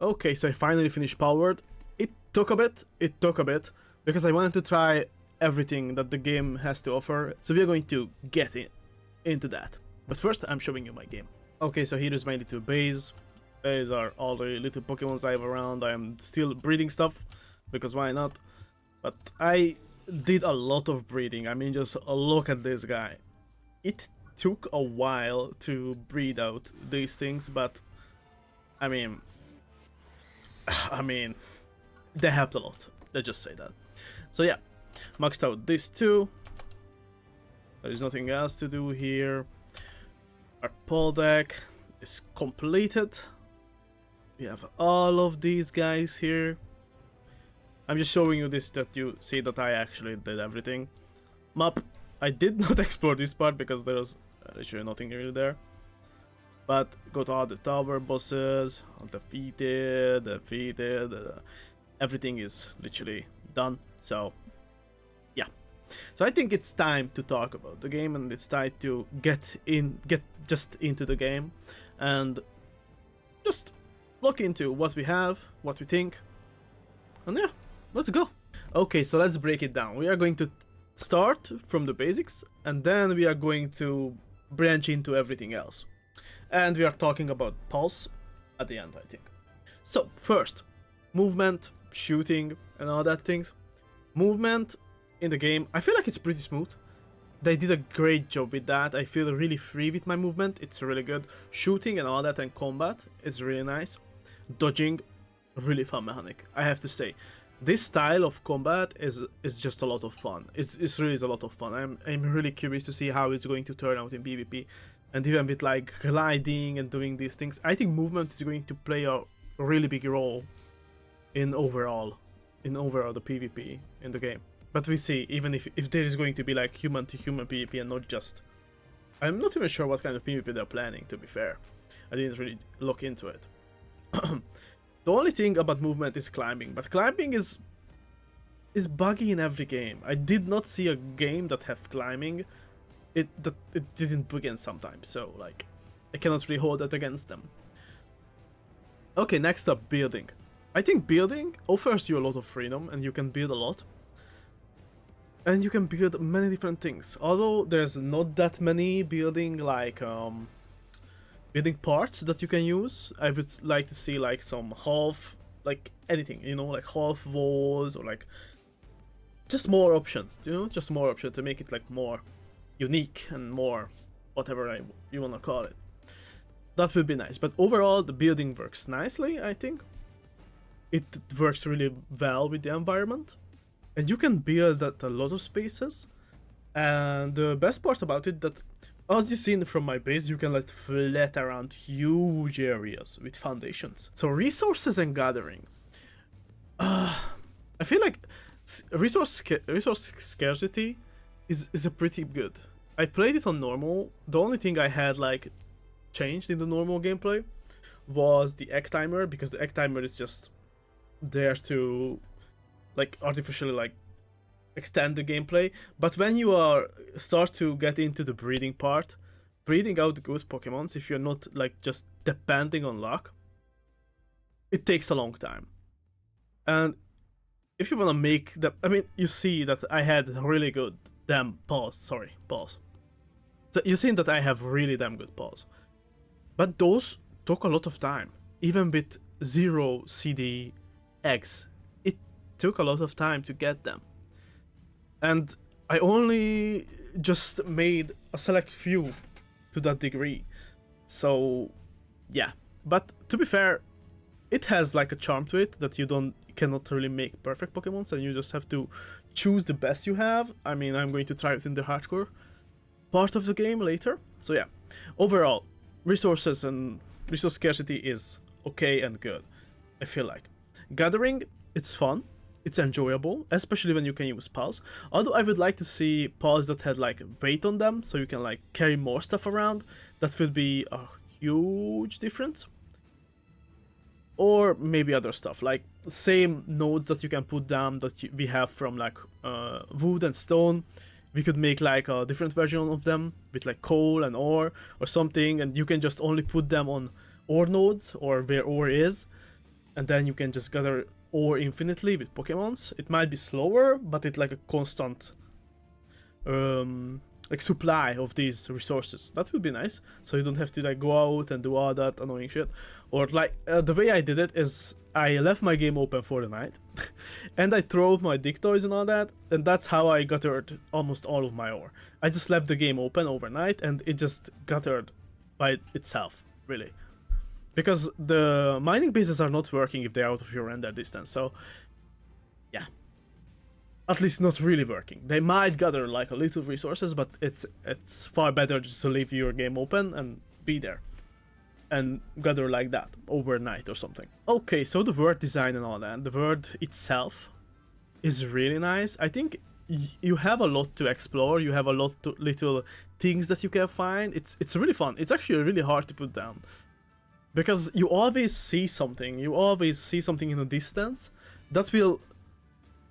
Okay, so I finally finished Palworld. It took a bit, because I wanted to try everything that the game has to offer, so we are going to get into that. But first, I'm showing you my game. Okay, so here is my little base. These are all the little Pokemons I have around. I am still breeding stuff, because why not? But I did a lot of breeding. I mean, just look at this guy. It took a while to breed out these things, but I mean, they helped a lot. Let's just say that. So yeah, maxed out this too. There's nothing else to do here. Our pull deck is completed. We have all of these guys here. I'm just showing you this that you see that I actually did everything. Map, I did not explore this part because there's literally nothing really there. But got all the tower bosses, defeated, everything is literally done. So yeah, so I think it's time to talk about the game, and it's time to get just into the game and just look into what we have, what we think, and yeah, let's go. Okay, so let's break it down. We are going to start from the basics, and then we are going to branch into everything else. And we are talking about pulse at the end, I think. So first, movement, shooting, and all that things. Movement in the game, I feel like it's pretty smooth. They did a great job with that. I feel really free with my movement. It's really good. Shooting and all that and combat is really nice. Dodging, really fun mechanic, I have to say. This style of combat is just a lot of fun. It's really a lot of fun. I'm really curious to see how it's going to turn out in PvP. And even with like gliding and doing these things, I think movement is going to play a really big role in overall the PvP in the game. But we see, even if there is going to be like human to human PvP and not just, I'm not even sure what kind of PvP they're planning, to be fair. I didn't really look into it. The only thing about movement is climbing, but climbing is buggy in every game. I did not see a game that have climbing. It didn't begin sometimes, so like I cannot really hold that against them. Okay, next up, building. I think building offers you a lot of freedom, and you can build a lot. And you can build many different things. Although there's not that many building like building parts that you can use. I would like to see like some half, like anything, you know, like half walls or like just more options, you know, just more options to make it like more unique and more whatever you want to call it. That would be nice. But overall, the building works nicely, I think. It works really well with the environment. And you can build at a lot of spaces. And the best part about it that, as you've seen from my base, you can like flat around huge areas with foundations. So resources and gathering. I feel like resource scarcity is a pretty good. I played it on normal. The only thing I had like changed in the normal gameplay was the egg timer, because the egg timer is just there to like artificially like extend the gameplay. But when you start to get into the breeding part, breeding out good Pokemons, if you're not like just depending on luck, it takes a long time. And if you want to make the, I mean, you see that I had really good pause. So you've seen that I have really damn good pause. But those took a lot of time. Even with 0 CD eggs, it took a lot of time to get them. And I only just made a select few to that degree. So yeah. But to be fair, it has like a charm to it that you cannot really make perfect Pokemons, and you just have to choose the best you have. I mean, I'm going to try it in the hardcore part of the game later. So yeah, overall, resources and resource scarcity is okay and good, I feel like. Gathering, it's fun, it's enjoyable, especially when you can use pals. Although I would like to see pals that had like weight on them, so you can like carry more stuff around. That would be a huge difference. Or maybe other stuff, like same nodes that you can put down that we have from like wood and stone. We could make like a different version of them with like coal and ore or something, and you can just only put them on ore nodes or where ore is. and then you can just gather ore infinitely with Pokemons. It might be slower, but it's like a constant like supply of these resources. That would be nice, so you don't have to like go out and do all that annoying shit. Or like the way I did it is I left my game open for the night and I threw out my dig toys and all that, and that's how I gathered almost all of my ore. I just left the game open overnight and it just gathered by itself, really, because the mining bases are not working if they're out of your render distance. So yeah, at least not really working. They might gather like a little resources, but it's far better just to leave your game open and be there and gather like that overnight or something. Okay, so the world design and all that, the world itself is really nice. I think you have a lot to explore. You have a lot of little things that you can find. It's really fun. It's actually really hard to put down because you always see something. You always see something in the distance that will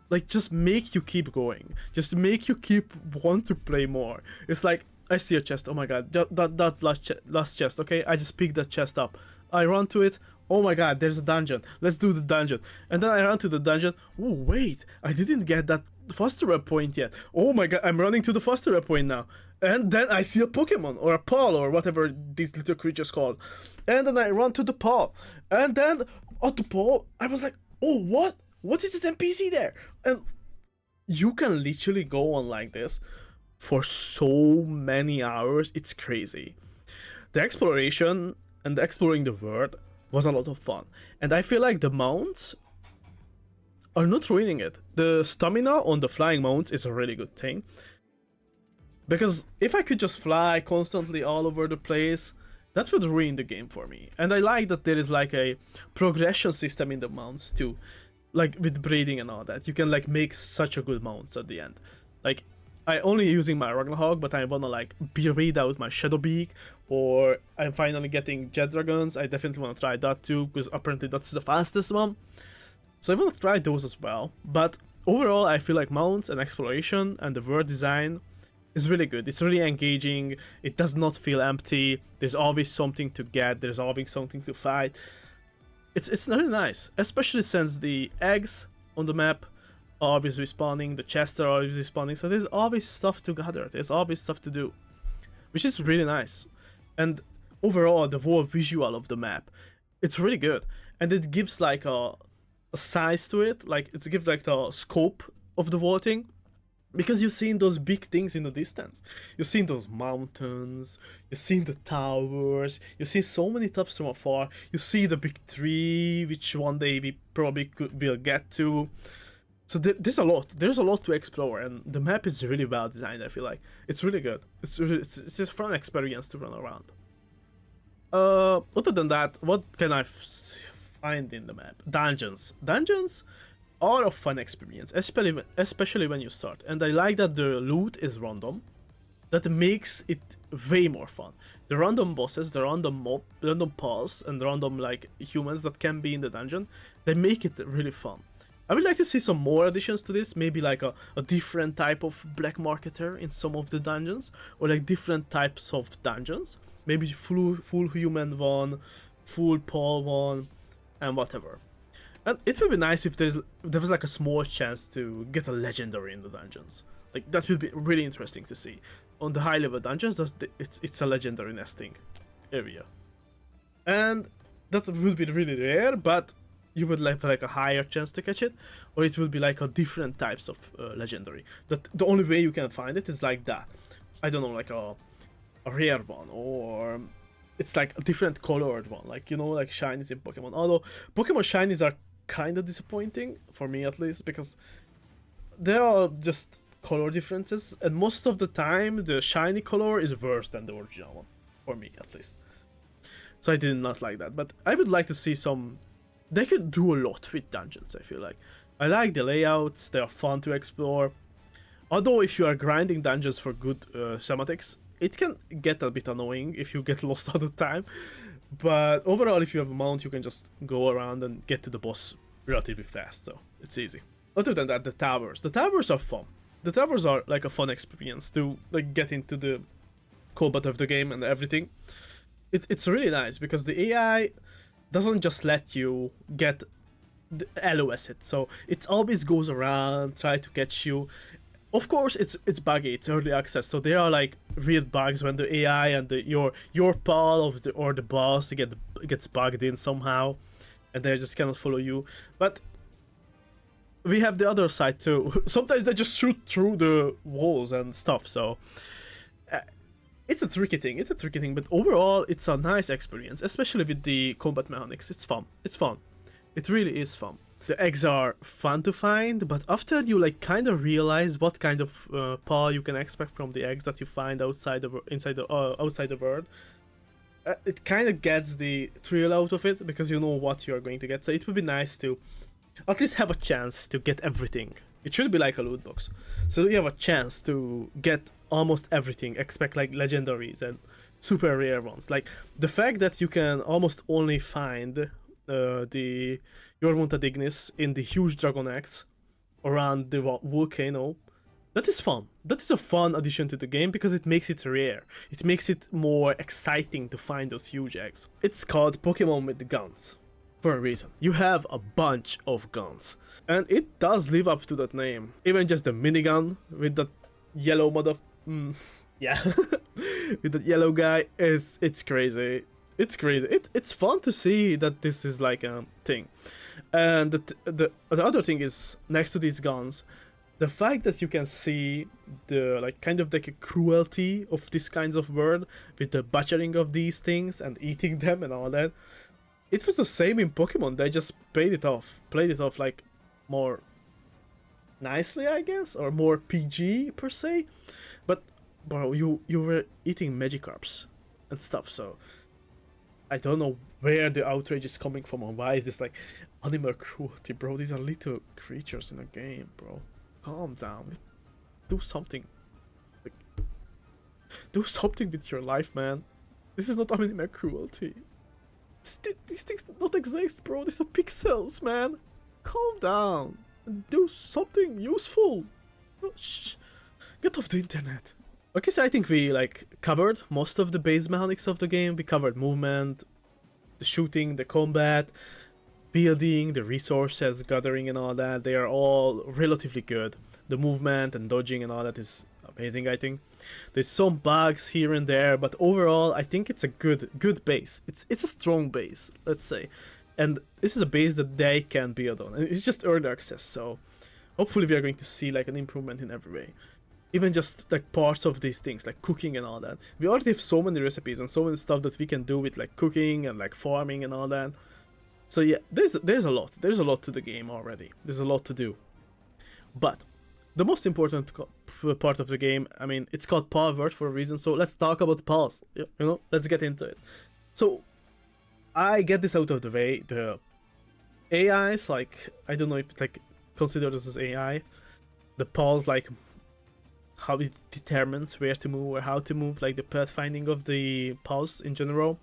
like just make you keep going, just make you keep want to play more. It's like, I see a chest, oh my god, that last chest, okay, I just picked that chest up, I run to it, oh my god, there's a dungeon, let's do the dungeon, and then I run to the dungeon, oh wait, I didn't get that faster rep point yet, oh my god, I'm running to the faster rep point now, and then I see a Pokemon, or a Pal, or whatever these little creatures called, and then I run to the Pal, and then at the Pal, I was like, oh what is this NPC there? And you can literally go on like this for so many hours. It's crazy. The exploration and exploring the world was a lot of fun, and I feel like the mounts are not ruining it. The stamina on the flying mounts is a really good thing, because if I could just fly constantly all over the place, that would ruin the game for me. And I like that there is like a progression system in the mounts too, like with breeding and all that. You can like make such a good mounts at the end. Like, I only using my Ragnarok, but I wanna like breed out my Shadowbeak, or I'm finally getting Jet Dragons. I definitely wanna try that too, because apparently that's the fastest one. So I wanna try those as well. But overall, I feel like mounts and exploration and the world design is really good. It's really engaging. It does not feel empty. There's always something to get. There's always something to fight. It's really nice, especially since the eggs on the map are always respawning, the chests are always respawning, so there's always stuff to gather, there's always stuff to do, which is really nice. And overall, the whole visual of the map, it's really good, and it gives like a size to it, like it gives like the scope of the whole thing, because you've seen those big things in the distance. You've seen those mountains, you've seen the towers, you've seen so many stuff from afar. You see the big tree, which one day we probably will get to. So there's a lot to explore, and the map is really well designed. I feel like it's really good. It's a fun experience to run around. Other than that, what can I find in the map? Dungeons are a fun experience, especially when you start. And I like that the loot is random. That makes it way more fun. The random bosses, the random pals, and random like humans that can be in the dungeon, they make it really fun. I would like to see some more additions to this, maybe like a different type of black marketer in some of the dungeons, or like different types of dungeons. Maybe full human one, full Pal one, and whatever. And it would be nice if there was like a small chance to get a legendary in the dungeons. Like, that would be really interesting to see. On the high level dungeons, it's a legendary nesting area. And that would be really rare, but you would have like a higher chance to catch it, or it will be like a different types of legendary. That the only way you can find it is like that. I don't know, like a rare one, or it's like a different colored one, like, you know, like shinies in Pokemon. Although Pokemon shinies are kind of disappointing for me, at least, because there are just color differences, and most of the time the shiny color is worse than the original one, for me at least. So I did not like that, but I would like to see some. They could do a lot with dungeons, I feel like. I like the layouts, they are fun to explore. Although if you are grinding dungeons for good thematics, it can get a bit annoying if you get lost all the time. But overall, if you have a mount, you can just go around and get to the boss relatively fast, so it's easy. Other than that, the towers. The towers are fun. The towers are like a fun experience to like get into the combat of the game and everything. It's really nice because the AI doesn't just let you get LOS it, so it always goes around, try to catch you. Of course, it's buggy, it's early access, so there are like weird bugs when the AI and your pal of the or the boss gets bugged in somehow, and they just cannot follow you. But we have the other side too. Sometimes they just shoot through the walls and stuff. So uh, it's a tricky thing. It's a tricky thing, but overall, it's a nice experience, especially with the combat mechanics. It's fun. It's fun. It really is fun. The eggs are fun to find, but after you like kind of realize what kind of paw you can expect from the eggs that you find outside the outside the world, it kind of gets the thrill out of it because you know what you are going to get. So it would be nice to at least have a chance to get everything. It should be like a loot box, so you have a chance to get almost everything. Expect like legendaries and super rare ones. Like the fact that you can almost only find the Jormunta Ignis in the huge dragon eggs around the volcano. That is fun. That is a fun addition to the game because it makes it rare. It makes it more exciting to find those huge eggs. It's called Pokemon with the guns for a reason. You have a bunch of guns, and it does live up to that name. Even just the minigun with that yellow yeah, with that yellow guy, it's crazy. It's crazy. It's fun to see that this is like a thing. And the other thing is, next to these guns, the fact that you can see the like kind of like a cruelty of this kinds of world with the butchering of these things and eating them and all that. It was the same in Pokemon. They just played it off like more nicely, I guess, or more PG per se. But bro, you were eating Magikarps and stuff, so I don't know where the outrage is coming from or why is this like animal cruelty, bro. These are little creatures in a game, bro. Calm down. Do something. Like, do something with your life, man. This is not animal cruelty. These things don't exist, bro. These are pixels, man. Calm down. And do something useful. Shh. Get off the internet. Okay, so I think we like covered most of the base mechanics of the game. We covered movement, the shooting, the combat, building, the resources, gathering and all that. They are all relatively good. The movement and dodging and all that is amazing, I think. There's some bugs here and there, but overall I think it's a good base. It's a strong base, let's say. And this is a base that they can build on. And it's just early access, so hopefully we are going to see like an improvement in every way. Even just like parts of these things like cooking and all that. We already have so many recipes and so many stuff that we can do with like cooking and like farming and all that. So yeah, there's a lot to the game already. There's a lot to do. But the most important part of the game, I mean, it's called Palworld for a reason, so let's talk about pals. You know, let's get into it. So I get this out of the way. The AIs, like, I don't know if it's like consider this as AI. The pals, like how it determines where to move or how to move, like the pathfinding of the pals in general.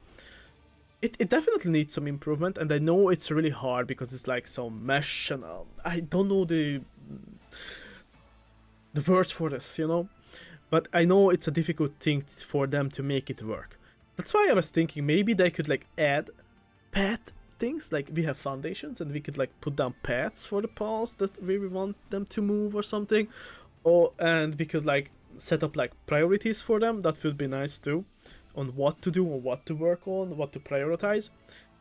It definitely needs some improvement, and I know it's really hard because it's like some mesh and I don't know the words for this, you know, but I know it's a difficult thing for them to make it work. That's why I was thinking maybe they could like add path things, like we have foundations and we could like put down paths for the pals that we want them to move or something, and we could like set up like priorities for them. That would be nice too, on what to do or what to work on, what to prioritize.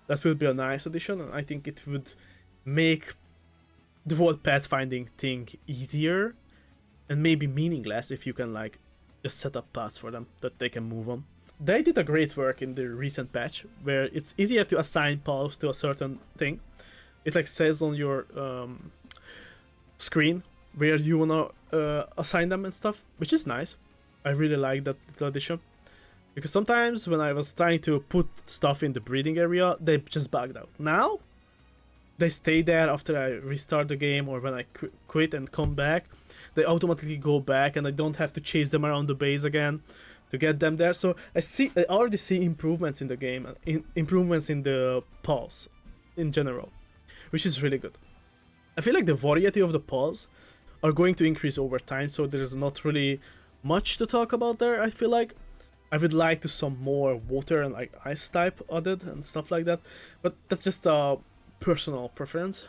That would be a nice addition, and I think it would make the whole pathfinding thing easier and maybe meaningless if you can like just set up paths for them that they can move on. They did a great work in the recent patch where it's easier to assign pals to a certain thing. It like says on your screen where you wanna assign them and stuff, which is nice. I really like that little addition. Because sometimes when I was trying to put stuff in the breeding area, they just bugged out. Now, they stay there after I restart the game or when I quit and come back. They automatically go back and I don't have to chase them around the base again to get them there. So I already see improvements in the game, improvements in the pals in general, which is really good. I feel like the variety of the pals are going to increase over time, so there's not really much to talk about there, I feel like. I would like to some more water and like ice type added and stuff like that, but that's just a personal preference.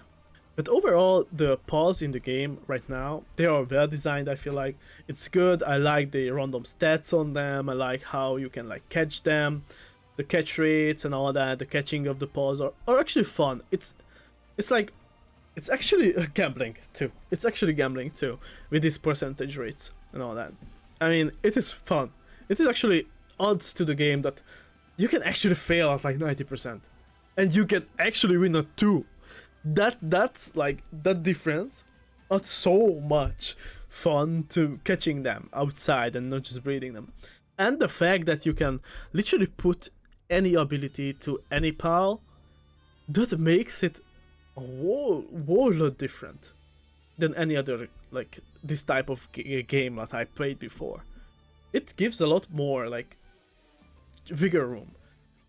But overall, the pawns in the game right now, they are well designed, I feel like. It's good, I like the random stats on them, I like how you can like catch them, the catch rates and all that, the catching of the paws are actually fun. It's like, it's actually gambling too. It's actually gambling too, with these percentage rates and all that. I mean, it is fun. It is actually odds to the game that you can actually fail at like 90%. And you can actually win at 2. That's like, that difference adds so much fun to catching them outside and not just breeding them. And the fact that you can literally put any ability to any pal, that makes it a whole lot different than any other, like, this type of game that I played before. It gives a lot more, like, vigor room.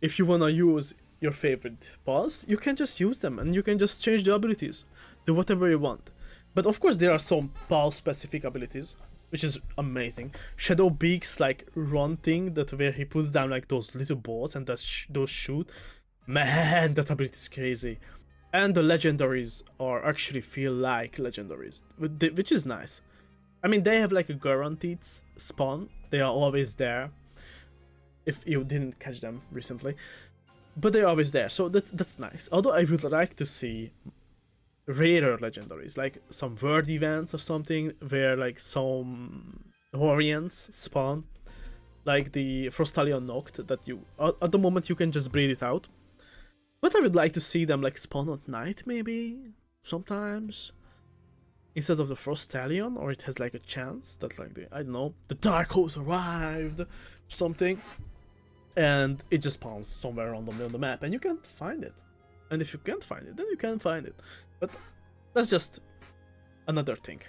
If you wanna use your favorite pals, you can just use them and you can just change the abilities, do whatever you want. But of course there are some pal specific abilities, which is amazing. Shadow Beak's like run thing, that where he puts down like those little balls and those shoot. Man, that ability is crazy. And the legendaries are actually feel like legendaries, which is nice. I mean, they have like a guaranteed spawn. They are always there. If you didn't catch them recently, but they're always there, so that's nice. Although I would like to see rarer legendaries, like some world events or something, where like some variants spawn, like the Frostalion Noct that you at the moment you can just breed it out. But I would like to see them like spawn at night, maybe sometimes, instead of the Frostalion, or it has like a chance that like I don't know, the Dark Horse arrived, something. And it just spawns somewhere randomly on the map, and you can't find it. And if you can't find it, then you can't find it. But that's just another thing.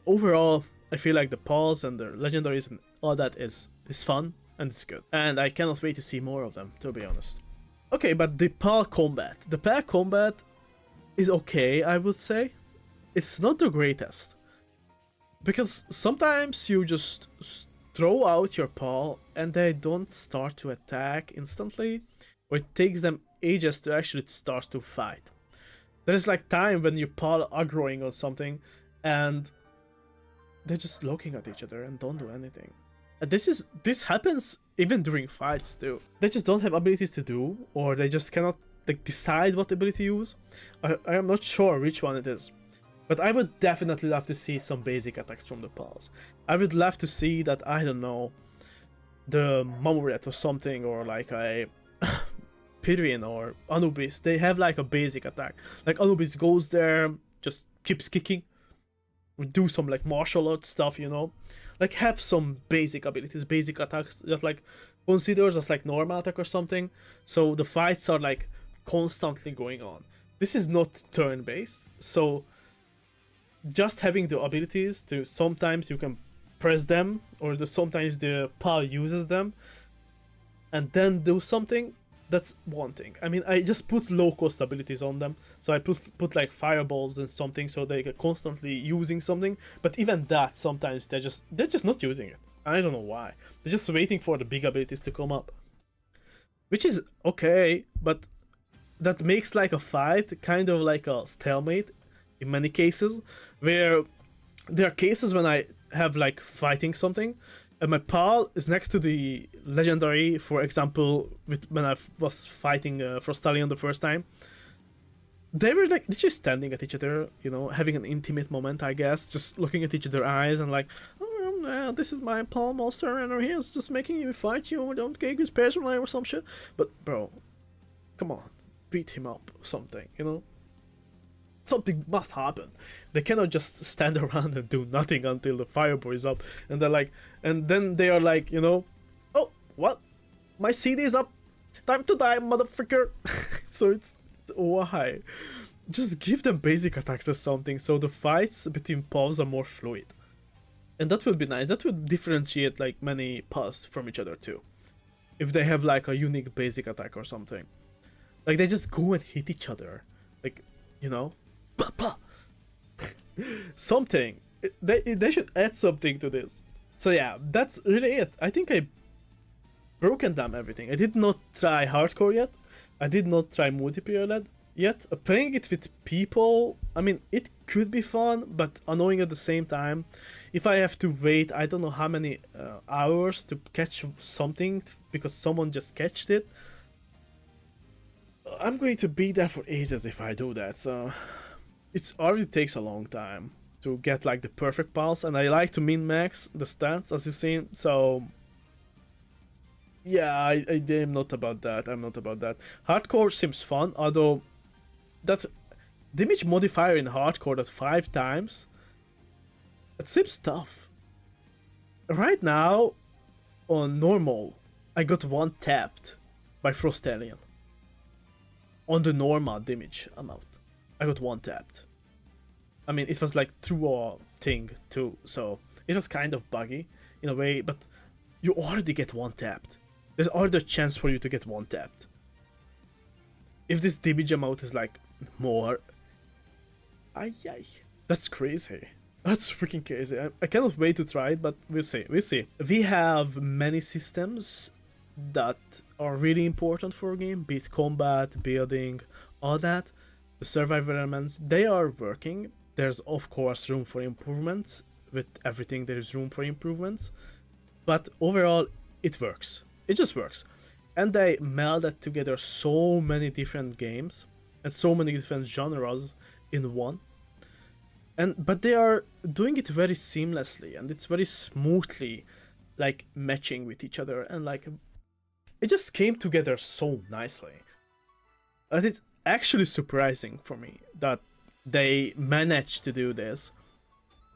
Overall, I feel like the pals and the legendaries and all that is fun and it's good. And I cannot wait to see more of them, to be honest. Okay, but the pal combat. The pal combat is okay, I would say. It's not the greatest. Because sometimes you just throw out your pal and they don't start to attack instantly, or it takes them ages to actually start to fight. There's like time when your pal aggroing or something and they're just looking at each other and don't do anything. And this happens even during fights too. They just don't have abilities to do, or they just cannot like decide what ability to use. I am not sure which one it is. But I would definitely love to see some basic attacks from the pals. I would love to see that, I don't know, the Mamuret or something, or like a Pirian or Anubis, they have like a basic attack. Like Anubis goes there, just keeps kicking, we do some like martial arts stuff, you know? Like have some basic abilities, basic attacks that like considers as like normal attack or something. So the fights are like constantly going on. This is not turn-based, so just having the abilities to sometimes you can press them, or sometimes the pal uses them and then do something, that's one thing. I mean, I just put low cost abilities on them, so I put like fireballs and something, so they're constantly using something. But even that, sometimes they're just not using it. I don't know why. They're just waiting for the big abilities to come up, which is okay, but that makes like a fight kind of like a stalemate in many cases, where there are cases when I have like fighting something and my pal is next to the legendary, for example, when I was fighting Frostalion the first time. They were like just standing at each other, you know, having an intimate moment, I guess, just looking at each other's eyes and like, oh, this is my pal monster and he's just making you fight you, don't take his personally or some shit. But bro, come on, beat him up or something, you know? Something must happen. They cannot just stand around and do nothing until the fireball is up, and they're like, and then they are like, you know, oh, what? My CD is up. Time to die, motherfucker. So it's why? Just give them basic attacks or something, so the fights between pals are more fluid, and that would be nice. That would differentiate like many pals from each other too, if they have like a unique basic attack or something. Like they just go and hit each other, like, you know. Something. They should add something to this. So yeah, that's really it. I think I broken down everything. I did not try hardcore yet. I did not try multiplayer yet. Yet playing it with people, I mean, it could be fun, but annoying at the same time. If I have to wait, I don't know how many hours to catch something because someone just catched it, I'm going to be there for ages if I do that. So it already takes a long time to get like the perfect pulse, and I like to min-max the stats as you've seen. So yeah, I am not about that. I'm not about that. Hardcore seems fun, although that damage modifier in hardcore at 5 times, it seems tough. Right now, on normal, I got one tapped by Frost Alien. On the normal damage amount, I got one tapped. I mean, it was like through a thing too, so it was kind of buggy in a way, but you already get one tapped. There's already a chance for you to get one tapped. If this damage amount is like more, ay, that's crazy. That's freaking crazy. I cannot wait to try it, but we'll see. We'll see. We have many systems that are really important for a game, be it combat, building, all that. The survival elements, they are working. There's of course room for improvements. With everything there is room for improvements. But overall, it works. It just works. And they melded together so many different games and so many different genres in one. But they are doing it very seamlessly, and it's very smoothly like matching with each other, and like it just came together so nicely. And it's actually surprising for me that they managed to do this,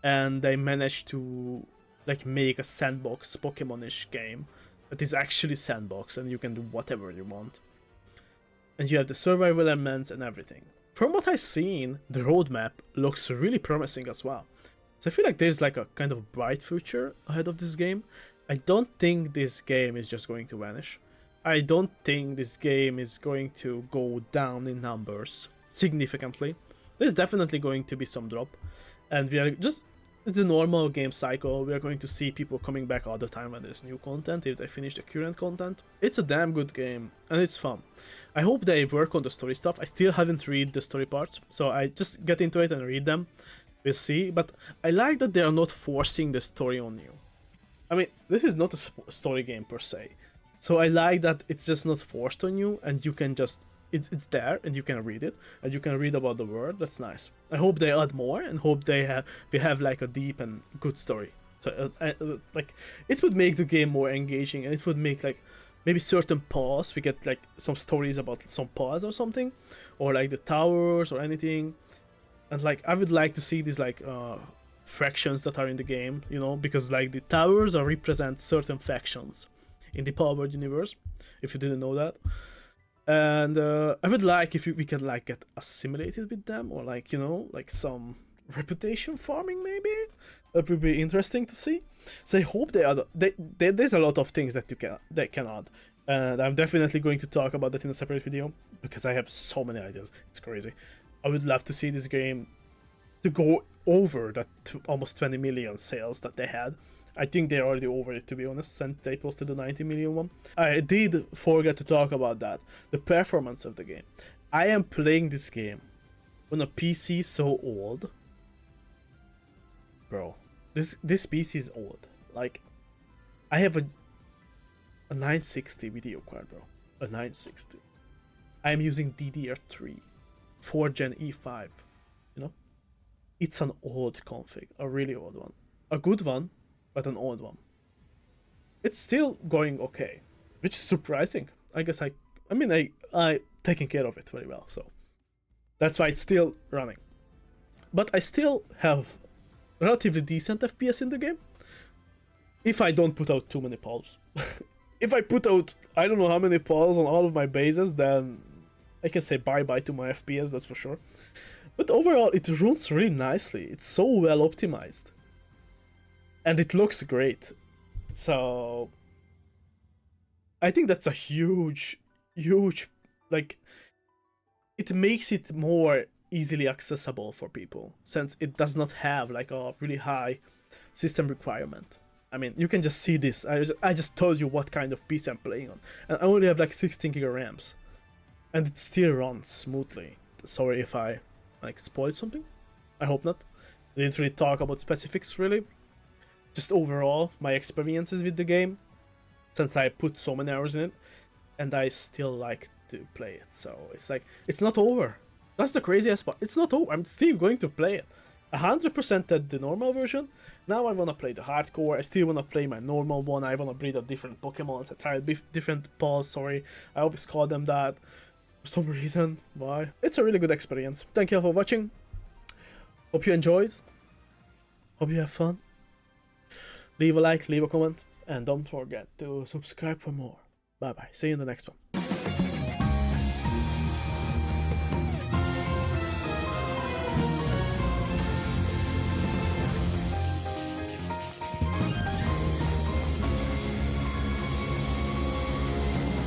and they managed to like make a sandbox Pokemon-ish game that is actually sandbox, and you can do whatever you want. And you have the survival elements and everything. From what I've seen, the roadmap looks really promising as well. So I feel like there's like a kind of bright future ahead of this game. I don't think this game is just going to vanish. I don't think this game is going to go down in numbers significantly. There's definitely going to be some drop. And we are just, it's a normal game cycle. We are going to see people coming back all the time when there's new content, if they finish the current content. It's a damn good game, and it's fun. I hope they work on the story stuff. I still haven't read the story parts, so I just get into it and read them. We'll see, but I like that they are not forcing the story on you. I mean, this is not a story game per se. So I like that it's just not forced on you, and you can just, it's there, and you can read it, and you can read about the world. That's nice. I hope they add more, and hope we have like a deep and good story. So like, it would make the game more engaging, and it would make like maybe certain paths, we get like some stories about some paths or something, or like the towers or anything. And like, I would like to see these like factions that are in the game, you know, because like the towers are represent certain factions in the Palworld universe, if you didn't know that. And I would like if we can like get assimilated with them, or like, you know, like some reputation farming maybe. That would be interesting to see. So I hope there's a lot of things that they can add, and I'm definitely going to talk about that in a separate video because I have so many ideas. It's crazy. I would love to see this game to go over that almost 20 million sales that they had. I think they're already over it, to be honest, since they posted the 90 million one. I did forget to talk about that. The performance of the game. I am playing this game on a PC so old. Bro, this PC is old. Like, I have a 960 video card, bro. A 960. I am using DDR3. 4 Gen E5. You know? It's an old config. A really old one. A good one, but an old one. It's still going okay, which is surprising. I guess I taking care of it very well, so that's why it's still running. But I still have relatively decent FPS in the game if I don't put out too many pulls. If I put out I don't know how many pulls on all of my bases, then I can say bye-bye to my FPS, that's for sure. But overall, it runs really nicely. It's so well optimized. And it looks great. So I think that's a huge, like, it makes it more easily accessible for people, since it does not have like a really high system requirement. I mean, you can just see this. I just told you what kind of PC I'm playing on. And I only have like 16 GB RAMs. And it still runs smoothly. sorry if I like spoiled something. I hope not. I didn't really talk about specifics really. Just overall my experiences with the game, since I put so many hours in it, and I still like to play it. So it's like it's not over. That's the craziest part. It's not over. I'm still going to play it. 100% at the normal version. Now I wanna play the hardcore. I still wanna play my normal one. I wanna breed out different Pokemons. I tried different balls. Sorry, I always call them that for some reason. Why? It's a really good experience. Thank you all for watching. Hope you enjoyed. Hope you have fun. Leave a like, leave a comment, and don't forget to subscribe for more. Bye bye. See you in the next one.